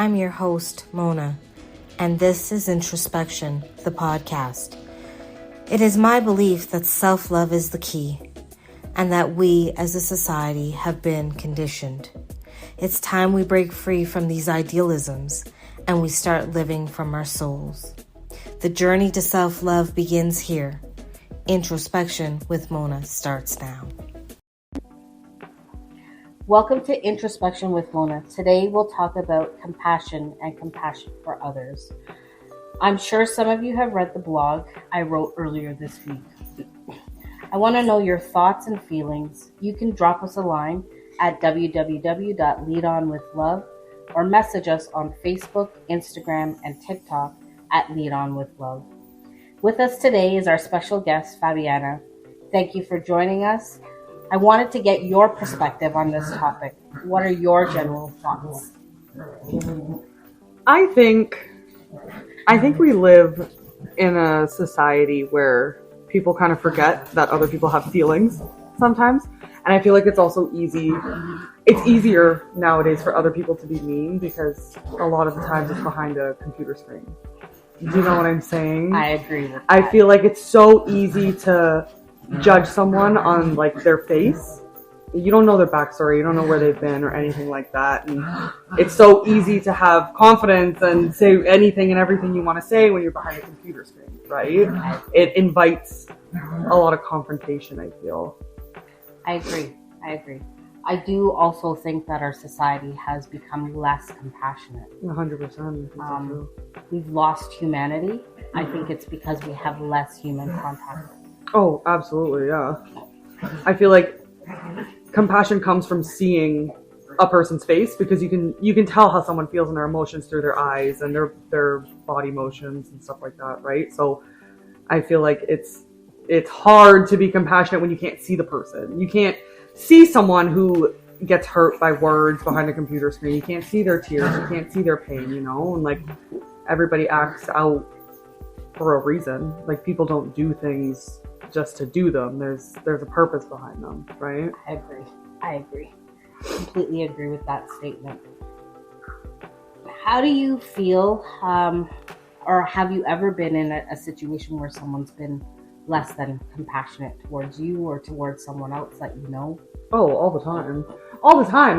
I'm your host, Mona, and this is Introspection, the podcast. It is my belief that self-love is the key, and that we as a society have been conditioned. It's time we break free from these idealisms and we start living from our souls. The journey to self-love begins here. Introspection with Mona starts now. Welcome to Introspection with Mona. Today we'll talk about compassion and compassion for others. I'm sure some of you have read the blog I wrote earlier this week. I want to know your thoughts and feelings. You can drop us a line at www.leadonwithlove or message us on Facebook, Instagram, and TikTok at leadonwithlove. With us today is our special guest, Fabiana. Thank you for joining us. I wanted to get your perspective on this topic. What are your general thoughts? I think we live in a society where people kind of forget that other people have feelings sometimes. And I feel like it's also easier nowadays for other people to be mean because a lot of the times it's behind a computer screen. Do you know what I'm saying? I agree with that. I feel like it's so easy to judge someone on like their face. You don't know their backstory, you don't know where they've been or anything like that. And it's so easy to have confidence and say anything and everything you want to say when you're behind a computer screen, right? It invites a lot of confrontation, I feel. I agree. I do also think that our society has become less compassionate. 100%. We've lost humanity. I think it's because we have less human contact. Oh, absolutely, yeah. I feel like compassion comes from seeing a person's face because you can tell how someone feels in their emotions through their eyes and their body motions and stuff like that, right? So I feel like it's hard to be compassionate when you can't see the person. You can't see someone who gets hurt by words behind a computer screen. You can't see their tears. You can't see their pain, you know? And like everybody acts out for a reason. Like people don't do things just to do them. There's a purpose behind them, right? I agree. Completely agree with that statement. How do you feel, or have you ever been in a situation where someone's been less than compassionate towards you or towards someone else that you know? Oh, all the time.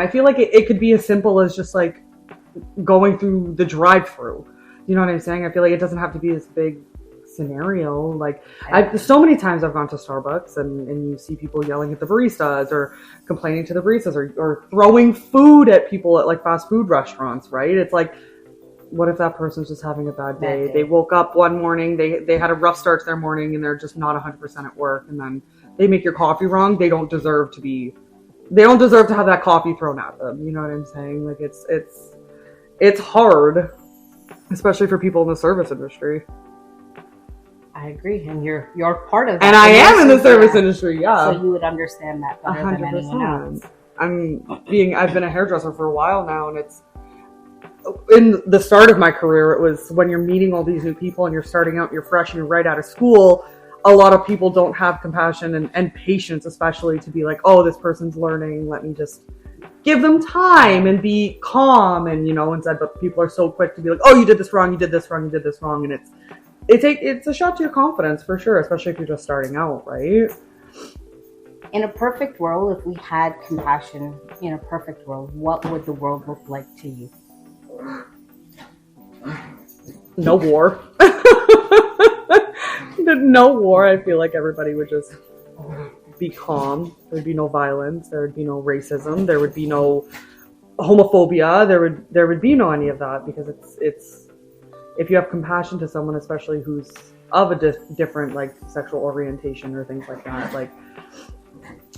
I feel like it could be as simple as just like going through the drive-through. You know what I'm saying? I feel like it doesn't have to be this big scenario. Like so many times I've gone to Starbucks and you see people yelling at the baristas or complaining to the baristas or throwing food at people at like fast food restaurants, right? It's like, what if that person's just having a bad day? They woke up one morning, they had a rough start to their morning and they're just not 100% at work, and then they make your coffee wrong. They don't deserve to have that coffee thrown at them. You know what I'm saying? Like it's hard, especially for people in the service industry. I agree, and you're part of that. And I am in the service industry, yeah. So you would understand that better 100%. Than anyone else. I've been a hairdresser for a while now, and it's in the start of my career, it was when you're meeting all these new people and you're starting out, you're fresh and you're right out of school. A lot of people don't have compassion and patience, especially to be like, oh, this person's learning. Let me just give them time and be calm. And, you know, instead, but people are so quick to be like, oh, you did this wrong. You did this wrong. You did this wrong. And it's a shot to your confidence for sure, especially if you're just starting out, right? In a perfect world, if we had compassion in a perfect world, what would the world look like to you? No war. No war. I feel like everybody would just be calm. There would be no violence. There would be no racism. There would be no homophobia. There would be no any of that, because it's if you have compassion to someone, especially who's of a different like sexual orientation or things like that, like,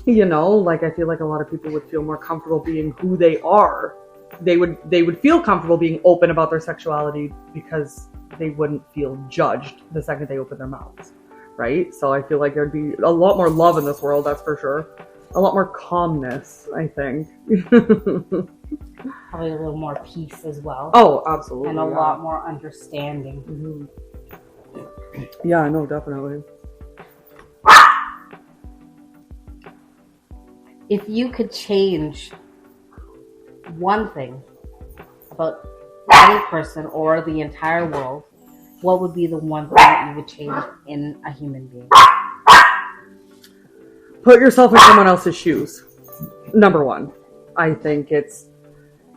you know, like I feel like a lot of people would feel more comfortable being who they are. They would feel comfortable being open about their sexuality because they wouldn't feel judged the second they open their mouths, right? So I feel like there'd be a lot more love in this world, that's for sure. A lot more calmness, I think. Probably a little more peace as well. Oh, absolutely. And a lot more understanding. Mm-hmm. Yeah, no, definitely. If you could change one thing about any person or the entire world, what would be the one thing that you would change in a human being? Put yourself in someone else's shoes. Number one. I think it's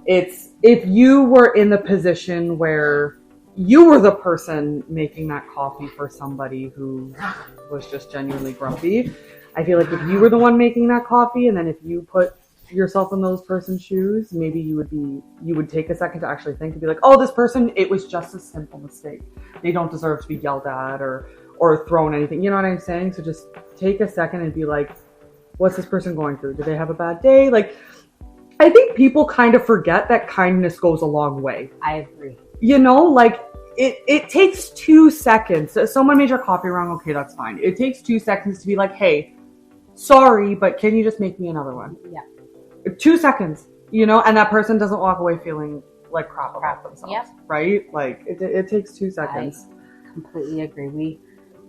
if you were in the position where you were the person making that coffee for somebody who was just genuinely grumpy. I feel like if you were the one making that coffee, and then if you put yourself in those person's shoes, maybe you would take a second to actually think and be like, oh, this person, it was just a simple mistake. They don't deserve to be yelled at or thrown anything. You know what I'm saying? So just take a second and be like, what's this person going through? Do they have a bad day? Like, I think people kind of forget that kindness goes a long way. I agree. You know, like it takes 2 seconds. So someone made your coffee wrong. Okay, that's fine. It takes 2 seconds to be like, hey, sorry, but can you just make me another one? Yeah. 2 seconds, you know, and that person doesn't walk away feeling like crap about themselves. Yep. Right? Like it takes 2 seconds. I completely agree.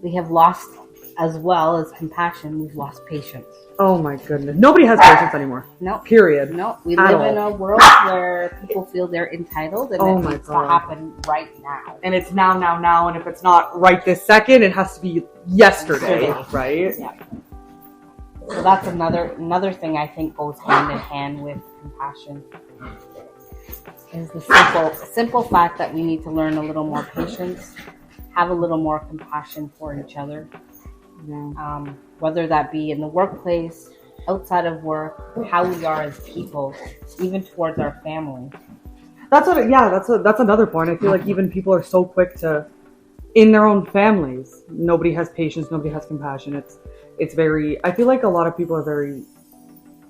We have lost, as well as compassion, we've lost patience. Oh my goodness. Nobody has patience anymore. No. Period. No. We live in a world where people feel they're entitled, and it needs to happen right now. And it's now, and if it's not right this second, it has to be yesterday. Right? Yeah. So that's another thing I think goes hand in hand with compassion, is the simple fact that we need to learn a little more patience, have a little more compassion for each other. Yeah. Whether that be in the workplace, outside of work, how we are as people, even towards our family. That's another point. I feel like even people are so quick to, in their own families, nobody has patience, nobody has compassion. It's very, I feel like a lot of people are very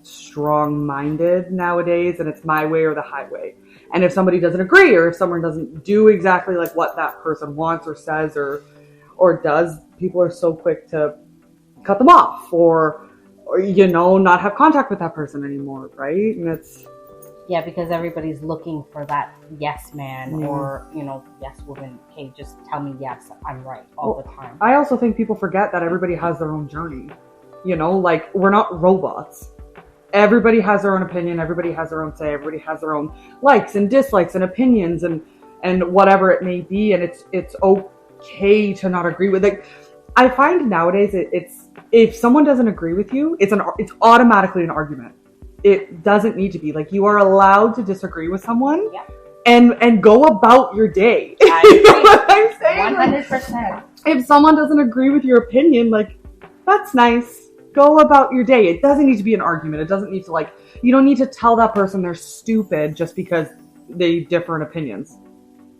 strong-minded nowadays, and it's my way or the highway. And if somebody doesn't agree, or if someone doesn't do exactly like what that person wants or says or does, people are so quick to cut them off or you know, not have contact with that person anymore, right? And it's because everybody's looking for that yes man or, you know, yes woman. Okay, just tell me yes, I'm right all the time. I also think people forget that everybody has their own journey. You know, like, we're not robots. Everybody has their own opinion. Everybody has their own say. Everybody has their own likes and dislikes and opinions and whatever it may be. And it's okay to not agree with it. I find nowadays it's if someone doesn't agree with you, it's automatically an argument. It doesn't need to be. Like, you are allowed to disagree with someone and go about your day. I agree. You know what I'm saying? 100%. Like, if someone doesn't agree with your opinion, like, that's nice. Go about your day. It doesn't need to be an argument. It doesn't need to, like, you don't need to tell that person they're stupid just because they differ in opinions.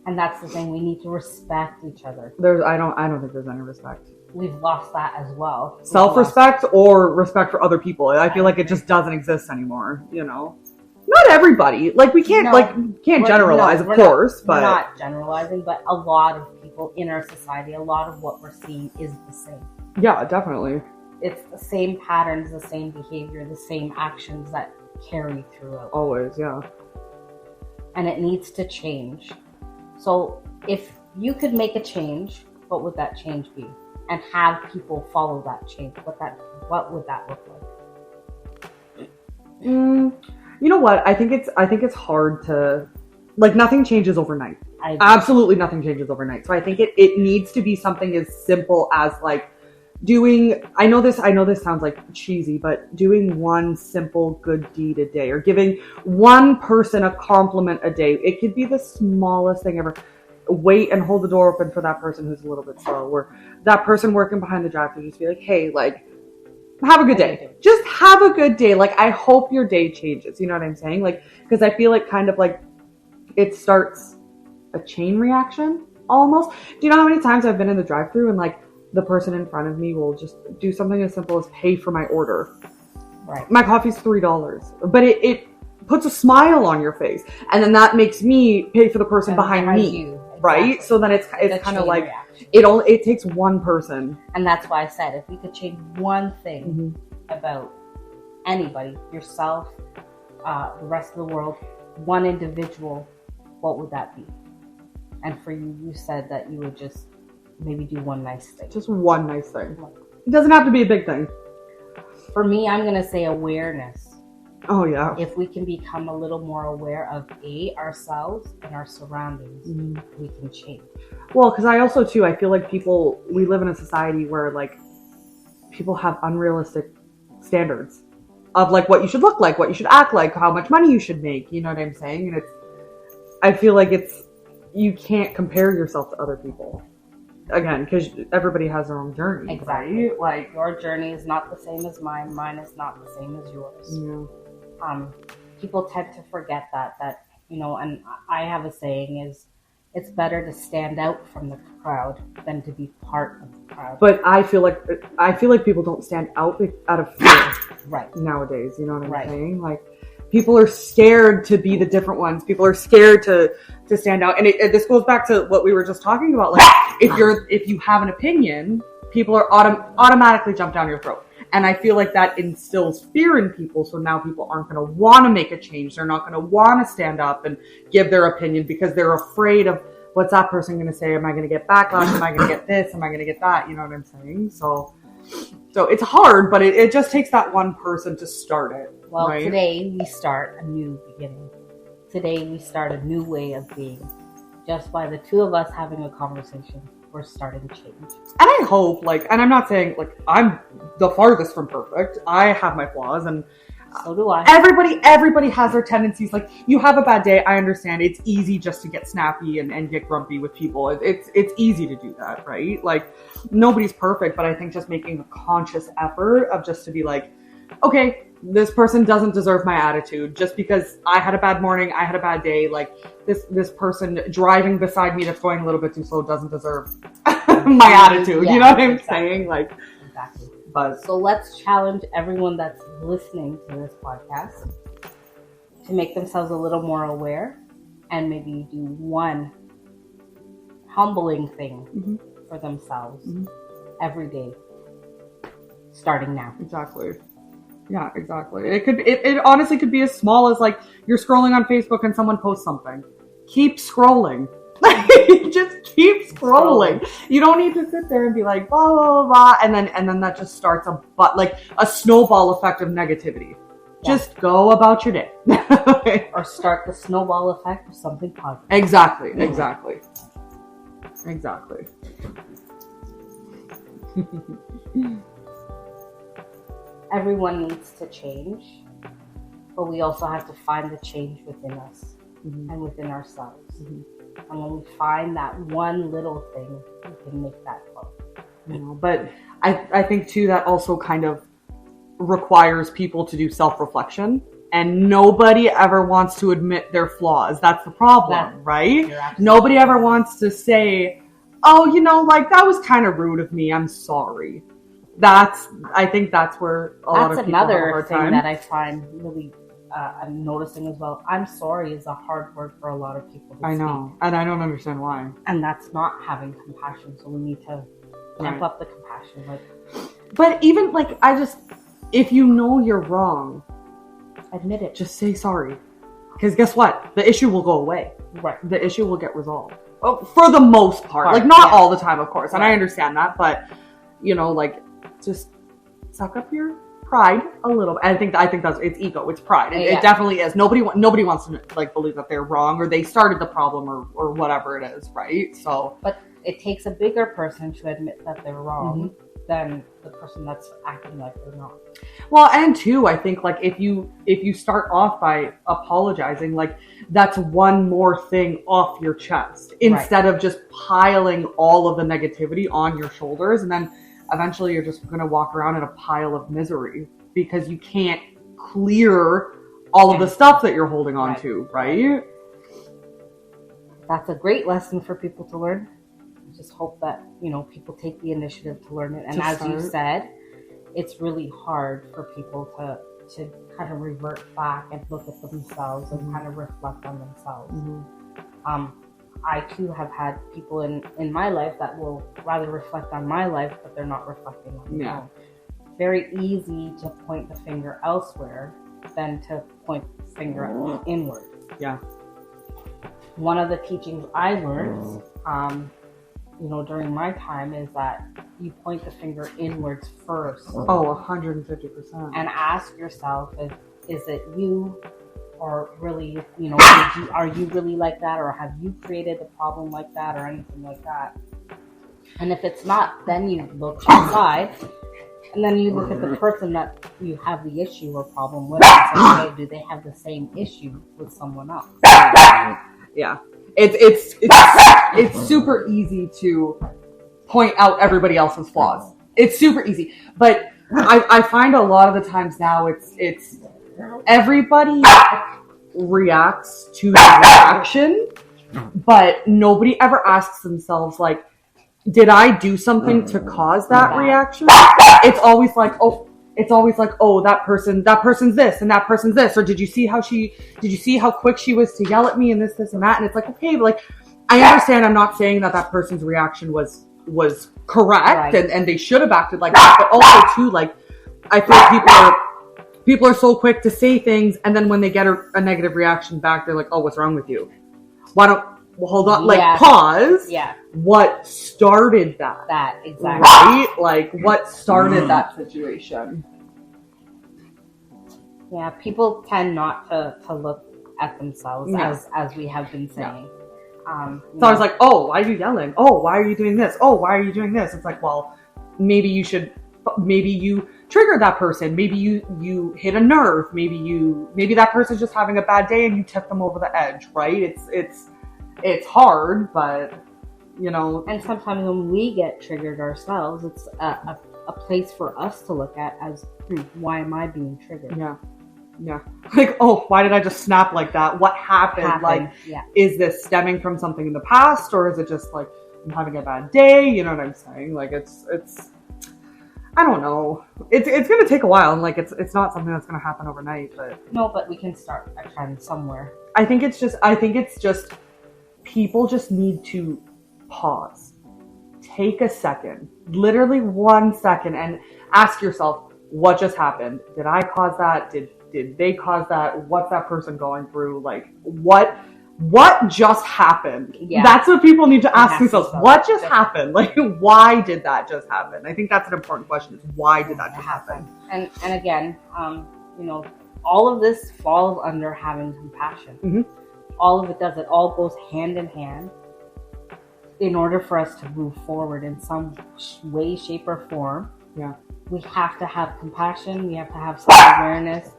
And that's the thing. We need to respect each other. I don't think there's any respect. We've lost that as well. Self-respect or respect for other people. I feel like it just doesn't exist anymore, you know? Not everybody. Like, we can't, generalize, of course, but... We're not generalizing, but a lot of people in our society, a lot of what we're seeing is the same. Yeah, definitely. It's the same patterns, the same behavior, the same actions that carry throughout. Always, yeah. And it needs to change. So, if you could make a change, what would that change be? And have people follow that change. What would that look like? You know what? I think it's hard to, like, nothing changes overnight. Absolutely nothing changes overnight. So I think it needs to be something as simple as, like, doing, I know this sounds like cheesy, but doing one simple good deed a day, or giving one person a compliment a day. It could be the smallest thing ever. Wait and hold the door open for that person who's a little bit slow, or that person working behind the drive-thru, just be like, hey, like, have a good day. Just have a good day. Like, I hope your day changes. You know what I'm saying? Like, because I feel like kind of like it starts a chain reaction almost. Do you know how many times I've been in the drive-thru and, like, the person in front of me will just do something as simple as pay for my order. Right. My coffee's $3, but it puts a smile on your face, and then that makes me pay for the person behind me. You. Exactly. Right? So then it's kind of like it takes one person. And that's why I said, if we could change one thing about anybody, yourself, the rest of the world, one individual, what would that be? And for you, you said that you would just maybe do one nice thing. Just one nice thing. It doesn't have to be a big thing. For me, I'm going to say awareness. Oh yeah. If we can become a little more aware of ourselves and our surroundings, we can change. Well, because I also too, I feel like we live in a society where like people have unrealistic standards of like what you should look like, what you should act like, how much money you should make. You know what I'm saying? And I feel like you can't compare yourself to other people. Again, because everybody has their own journey. Exactly. Right? Like your journey is not the same as mine. Mine is not the same as yours. Yeah. People tend to forget that, and I have a saying is, it's better to stand out from the crowd than to be part of the crowd. But I feel like people don't stand out of fear. Right. Nowadays, you know what I'm Right. saying? Like, people are scared to be the different ones. People are scared to stand out. And this goes back to what we were just talking about. Like, if you have an opinion, people are automatically jump down your throat. And I feel like that instills fear in people. So now people aren't going to want to make a change. They're not going to want to stand up and give their opinion because they're afraid of what's that person going to say? Am I going to get backlash? Am I going to get this? Am I going to get that? You know what I'm saying? So it's hard, but it just takes that one person to start it. Well, right? Today we start a new beginning. Today we start a new way of being. Just by the two of us having a conversation, we're starting to change. And I hope, and I'm not saying, I'm the farthest from perfect. I have my flaws, and so do I. Everybody has their tendencies. Like, you have a bad day, I understand. It's easy just to get snappy and get grumpy with people. It's easy to do that, right? Like, nobody's perfect, but I think just making a conscious effort of just to be like, okay, this person doesn't deserve my attitude just because I had a bad morning, I had a bad day. Like, this person driving beside me that's going a little bit too slow doesn't deserve my attitude. Yeah, you know what I'm exactly. saying? Like, exactly. But so let's challenge everyone that's listening to this podcast to make themselves a little more aware and maybe do one humbling thing for themselves every day, starting now. Exactly. Yeah, exactly. It honestly could be as small as like you're scrolling on Facebook and someone posts something. Keep scrolling. Just keep scrolling. You don't need to sit there and be like blah blah blah, and then that just starts a snowball effect of negativity. Yeah. Just go about your day. Or start the snowball effect of something positive. Exactly. Everyone needs to change, but we also have to find the change within us and within ourselves. And when we find that one little thing, we can make that grow. But I think too that also kind of requires people to do self-reflection, and nobody ever wants to admit their flaws. That's the problem, right? Nobody ever wants to say, oh, that was kind of rude of me, I'm sorry. I think that's where a lot of people have a hard time. That's another thing that I find really I'm noticing as well. I'm sorry is a hard word for a lot of people to I know, and I don't understand why. And that's not having compassion, so we need to amp up the compassion. But even if you know you're wrong, admit it. Just say sorry. Because guess what? The issue will go away. Right. The issue will get resolved. For the most part. Not all the time, of course. And I understand that, but just suck up your pride a little. I think that's it's ego, it's pride. It definitely is. Nobody wants to believe that they're wrong or they started the problem or whatever it is, right? So, but it takes a bigger person to admit that they're wrong than the person that's acting like they're not. Well, and two, I think if you start off by apologizing, that's one more thing off your chest instead of just piling all of the negativity on your shoulders, and then eventually you're just going to walk around in a pile of misery because you can't clear all of the stuff that you're holding on to, right? That's a great lesson for people to learn. I just hope that, people take the initiative to learn it. And as you said, it's really hard for people to kind of revert back and look at themselves and kind of reflect on themselves. I too have had people in my life that will rather reflect on my life, but they're not reflecting on their own. Very easy to point the finger elsewhere than to point the finger inward. Yeah. One of the teachings I learned, during my time is that you point the finger inwards first. Oh, 150%. And ask yourself is it you, or really, are you really like that, or have you created a problem like that, or anything like that? And if it's not, then you look outside, and then you look at the person that you have the issue or problem with, and say, hey, do they have the same issue with someone else? Yeah, it's super easy to point out everybody else's flaws. It's super easy, but I find a lot of the times now it's everybody reacts to the reaction, but nobody ever asks themselves, like, did I do something to cause that reaction? It's always like, oh, that person's this and that person's this, or did you see how quick she was to yell at me and this and that? And it's like, okay, but like, I understand. I'm not saying that person's reaction was correct, right, and they should have acted like that, but also too, like, I feel like people are so quick to say things, and then when they get a negative reaction back, they're like, oh, what's wrong with you? Hold on, like, pause. Yeah. What started that? That, exactly. Right? Like, what started that situation? Yeah, people tend not to look at themselves, as we have been saying. So I was like, oh, why are you yelling? Oh, why are you doing this? Oh, why are you doing this? It's like, well, maybe you triggered that person. Maybe you hit a nerve. Maybe that person's just having a bad day and you took them over the edge, right? It's hard, but And sometimes when we get triggered ourselves, it's a place for us to look at as, why am I being triggered? Yeah. Like, oh, why did I just snap like that? What happened? Like, is this stemming from something in the past, or is it just like I'm having a bad day? You know what I'm saying? Like, it's I don't know. It's gonna take a while, and like it's not something that's gonna happen overnight. But we can start a trend somewhere. I think it's just people just need to pause, take a second, literally 1 second, and ask yourself, what just happened? Did I cause that? Did they cause that? What's that person going through? Like, what just happened? Yeah. That's what people need to ask themselves. What just happened? Like, why did that just happen? I think that's an important question, is why did that just happen? And again, all of this falls under having compassion. Mm-hmm. All of it does. It all goes hand in hand. In order for us to move forward in some way, shape, or form, we have to have compassion. We have to have self-awareness.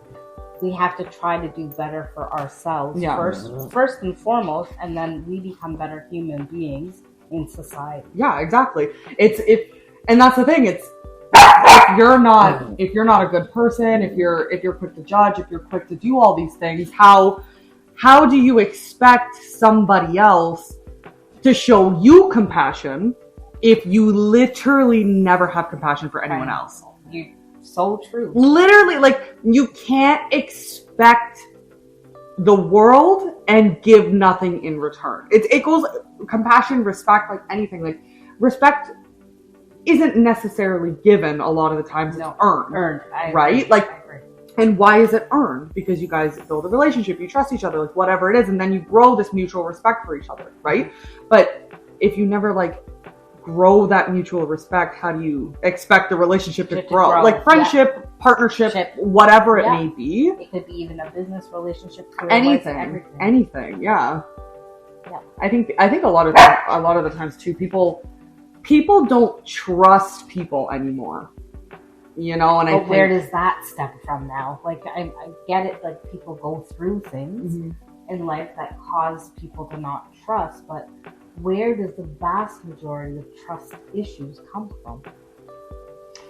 We have to try to do better for ourselves first and foremost, and then we become better human beings in society. Yeah, exactly. And that's the thing. If you're not a good person, if you're quick to judge, if you're quick to do all these things, how do you expect somebody else to show you compassion if you literally never have compassion for anyone else? So true. Literally, like, you can't expect the world and give nothing in return. It goes compassion, respect, like anything. Like, respect isn't necessarily given a lot of the times. It's earned. Right? Like, and why is it earned? Because you guys build a relationship, you trust each other, like whatever it is, and then you grow this mutual respect for each other, right? But if you never like grow that mutual respect, how do you expect the relationship to grow? Like friendship, partnership, whatever it may be. It could be even a business relationship, anything. Yeah. I think a lot of the times too, people don't trust people anymore. And where does that stem from now? Like, I get it. Like, people go through things in life that cause people to not trust, but where does the vast majority of trust issues come from?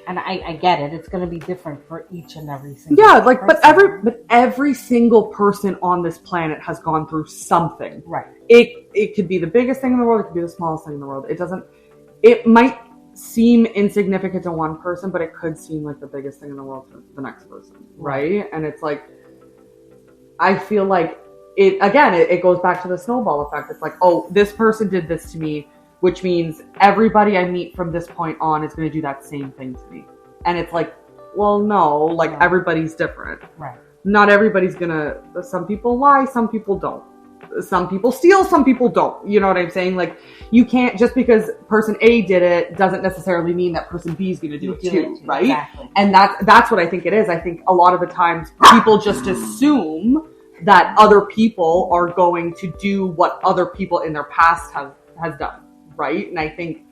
And I get it. It's going to be different for each and every single person. but every single person on this planet has gone through something. Right. It could be the biggest thing in the world. It could be the smallest thing in the world. It might seem insignificant to one person, but it could seem like the biggest thing in the world to the next person. Right? And it's like, I feel like it goes back to the snowball effect. It's like, oh, this person did this to me, which means everybody I meet from this point on is going to do that same thing to me. And it's like, well, no, like everybody's different. Right. Not everybody's some people lie, some people don't. some people steal, some people don't. You know what I'm saying? Like, you can't, just because person A did it doesn't necessarily mean that person B is going to do it too, right? Exactly. And that's what I think it is. I think a lot of the times people just assume that other people are going to do what other people in their past has done, right? And I think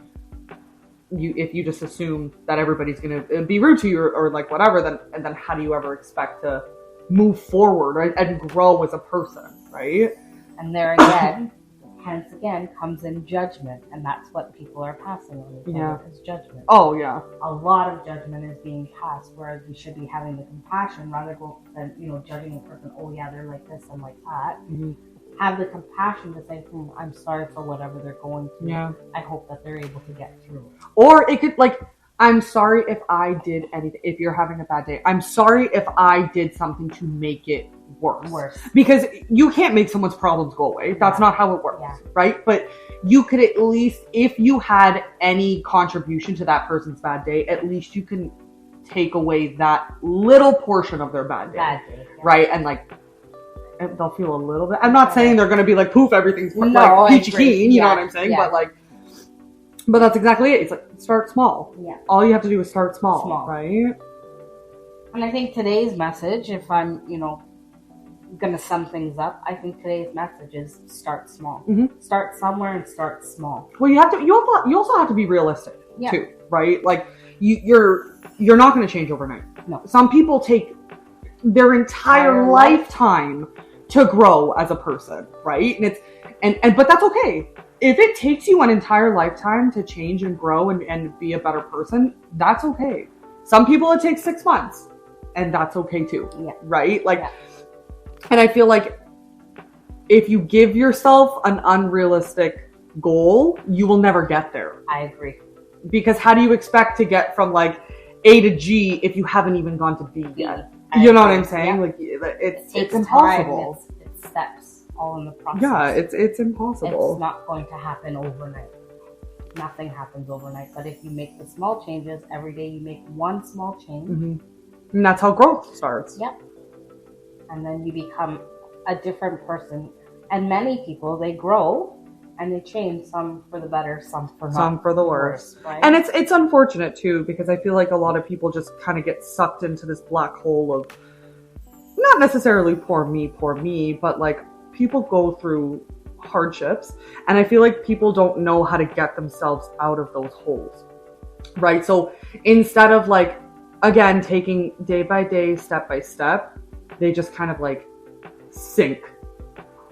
if you just assume that everybody's going to be rude to you or like whatever, then how do you ever expect to move forward, right, and grow as a person, right? And there again, hence again, comes in judgment, and that's what people are passing on each other, is judgment. Oh, yeah. A lot of judgment is being passed, whereas we should be having the compassion rather than, judging a person, oh yeah, they're like this and like that. Mm-hmm. Have the compassion to say, I'm sorry for whatever they're going through. Yeah. I hope that they're able to get through. Or it could, like, I'm sorry if I did anything, if you're having a bad day. I'm sorry if I did something to make it worse. Because you can't make someone's problems go away. That's not how it works, right? But you could at least, if you had any contribution to that person's bad day, at least you can take away that little portion of their bad day. Right? And like, they'll feel a little bit. I'm not saying they're going to be like, poof, everything's like peachy keen, you know what I'm saying? But that's exactly it. It's like, start small. Yeah. All you have to do is start small. Right? And I think today's message, if I'm, going to sum things up, I think today's message is start small. Mm-hmm. Start somewhere and start small. Well, you also have to be realistic too, right? Like you're not going to change overnight. No. Some people take their entire lifetime to grow as a person, right? And but that's okay. If it takes you an entire lifetime to change and grow and be a better person, that's okay. Some people it takes 6 months, and that's okay too. Yeah. Right? Like, and I feel like if you give yourself an unrealistic goal, you will never get there. I agree. Because how do you expect to get from like A to G if you haven't even gone to B yet? You know what I'm saying? Yeah. Like it's impossible. It's steps all in the process. Yeah, it's impossible. It's not going to happen overnight. Nothing happens overnight. But if you make the small changes every day, you make one small change. Mm-hmm. And that's how growth starts. Yep. And then you become a different person. And many people, they grow and they change, some for the better, some for the worse. Right? And it's unfortunate too, because I feel like a lot of people just kind of get sucked into this black hole of not necessarily poor me, but like people go through hardships, and I feel like people don't know how to get themselves out of those holes. Right? So instead of like, again, taking day by day, step by step, they just kind of like sink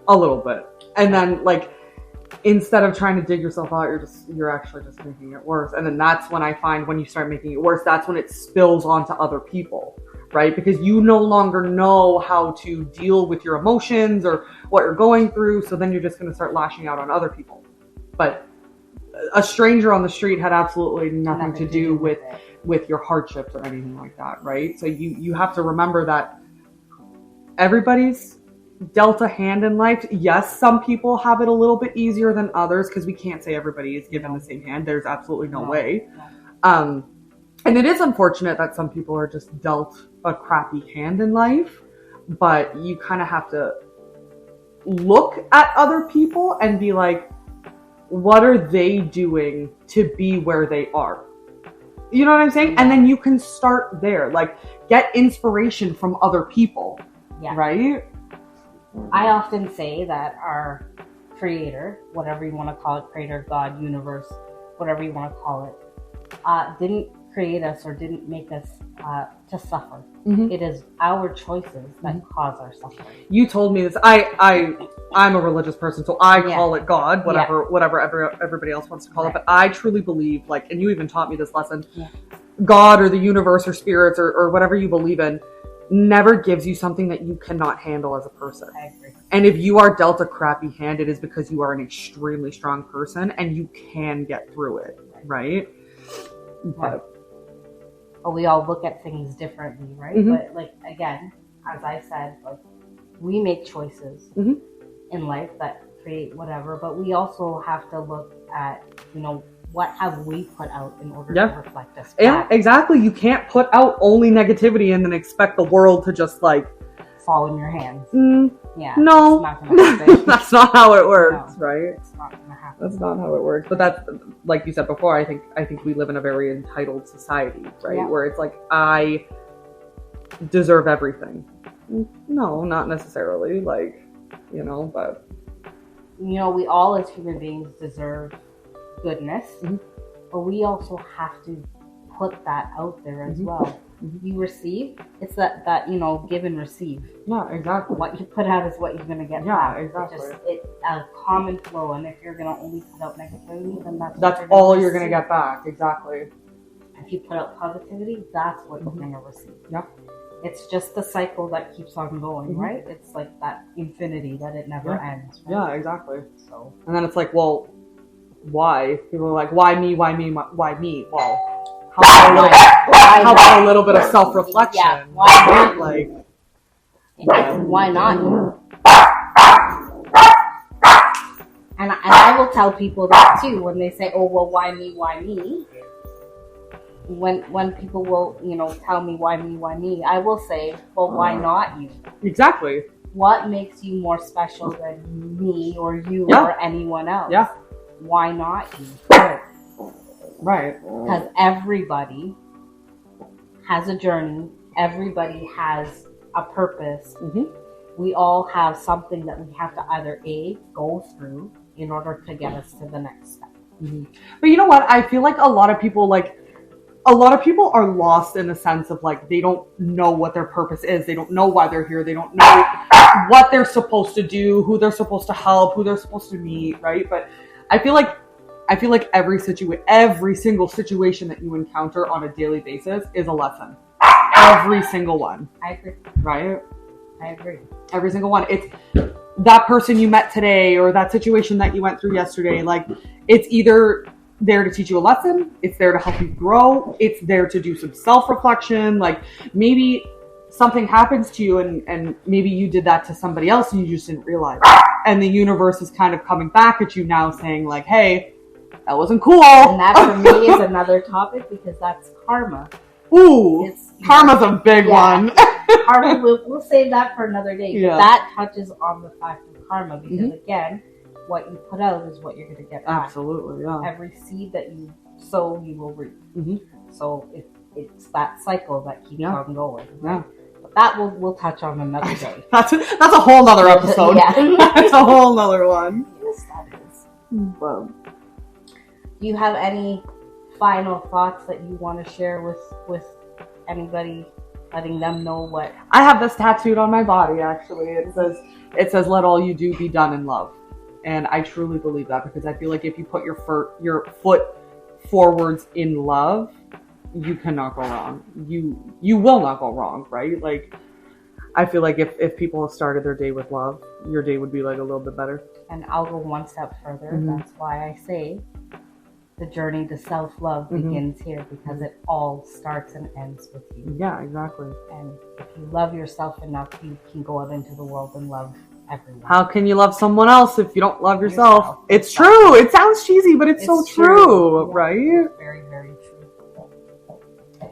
a little bit. And then like, instead of trying to dig yourself out, you're actually just making it worse. And then that's when I find when you start making it worse, that's when it spills onto other people, right? Because you no longer know how to deal with your emotions or what you're going through. So then you're just going to start lashing out on other people. But a stranger on the street had absolutely nothing to do with your hardships or anything like that, right? So you have to remember that everybody's dealt a hand in life. Yes, some people have it a little bit easier than others, because we can't say everybody is given the same hand. There's absolutely no way. And it is unfortunate that some people are just dealt a crappy hand in life, but you kind of have to look at other people and be like, what are they doing to be where they are? You know what I'm saying? And then you can start there, like get inspiration from other people, right? I often say that our creator, whatever you want to call it, creator, God, universe, whatever you want to call it, didn't create us or didn't make us to suffer. Mm-hmm. It is our choices that cause our suffering. You told me this. I'm a religious person, so I call it God, whatever everybody else wants to call it. But I truly believe, like, and you even taught me this lesson, God or the universe or spirits or whatever you believe in never gives you something that you cannot handle as a person. I agree. And if you are dealt a crappy hand, it is because you are an extremely strong person and you can get through it, right? But we all look at things differently, right? Mm-hmm. But like, again, as I said, like, we make choices in life that create whatever, but we also have to look at, what have we put out in order to reflect us back? Yeah, exactly. You can't put out only negativity and then expect the world to just like fall in your hands. Yeah. No, It's not gonna happen. that's not how it works, No. right? It's not gonna happen. That's not how it works. But that's, like you said before, I think we live in a very entitled society, right? Yeah. Where it's like, I deserve everything. No, not necessarily. Like, but We all as human beings deserve goodness, but we also have to put that out there as well. You receive, it's that give and receive. Yeah, exactly. What you put out is what you're gonna get Yeah, back. exactly. It's a common flow, and if you're gonna only put out negativity, then That's all you're gonna get back. Exactly. If you put out positivity, that's what you're gonna receive. Yeah. It's just the cycle that keeps on going, right? It's like that infinity that it never ends. Right? Yeah, exactly. So, and then it's like, well, why? People are like, why me? Why me? Why me? Well, how about a little bit of self-reflection? Yeah, why not? Like, why not you? And I will tell people that too when they say, "Oh, well, why me? Why me?" When people will, tell me why me, I will say, well, why not you? Exactly. What makes you more special than me or you or anyone else? Yeah. Why not you? Right. Because everybody has a journey. Everybody has a purpose. We all have something that we have to either go through in order to get us to the next step. But you know what? I feel like a lot of people are lost in the sense of like, they don't know what their purpose is. They don't know why they're here. They don't know what they're supposed to do, who they're supposed to help, who they're supposed to meet, right? But I feel like every single situation that you encounter on a daily basis is a lesson. Every single one. I agree. Right? I agree. Every single one. It's that person you met today or that situation that you went through yesterday. Like, it's either there to teach you a lesson, it's there to help you grow, it's there to do some self-reflection. Like, maybe something happens to you and maybe you did that to somebody else and you just didn't realize it. And the universe is kind of coming back at you now saying like, hey, that wasn't cool. And that for me is another topic because that's karma. Ooh, karma's a big one. Karma, we'll save that for another day. Yeah. That touches on the fact of karma because again, what you put out is what you're going to get back. Absolutely, yeah. Every seed that you sow, you will reap. So it's that cycle that keeps on going. Yeah. But that we'll touch on another day. That's a whole nother episode. That's a whole nother one. Yes, that is. Well, Do you have any final thoughts that you want to share with anybody, letting them know what? I have this tattooed on my body. Actually, it says, "Let all you do be done in love," and I truly believe that because I feel like if you put your foot forwards in love, you cannot go wrong. You will not go wrong, right? Like, I feel like if people started their day with love, your day would be like a little bit better. And I'll go one step further. That's why I say the journey to self-love begins here because it all starts and ends with you. Yeah, exactly. And if you love yourself enough, you can go out into the world and love everyone. How can you love someone else if you don't love yourself? It's true. It sounds cheesy, but it's so true, right? It's very, very true.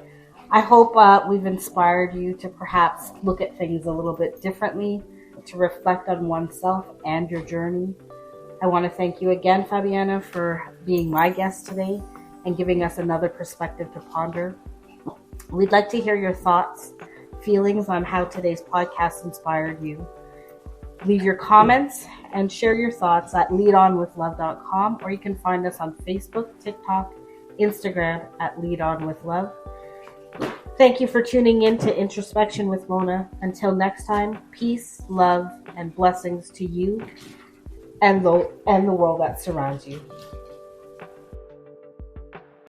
I hope we've inspired you to perhaps look at things a little bit differently, to reflect on oneself and your journey. I want to thank you again, Fabiana, for being my guest today and giving us another perspective to ponder. We'd like to hear your thoughts, feelings on how today's podcast inspired you. Leave your comments and share your thoughts at leadonwithlove.com, or you can find us on Facebook, TikTok, Instagram at leadonwithlove. Thank you for tuning in to Introspection with Mona. Until next time, peace, love, and blessings to you and the world that surrounds you.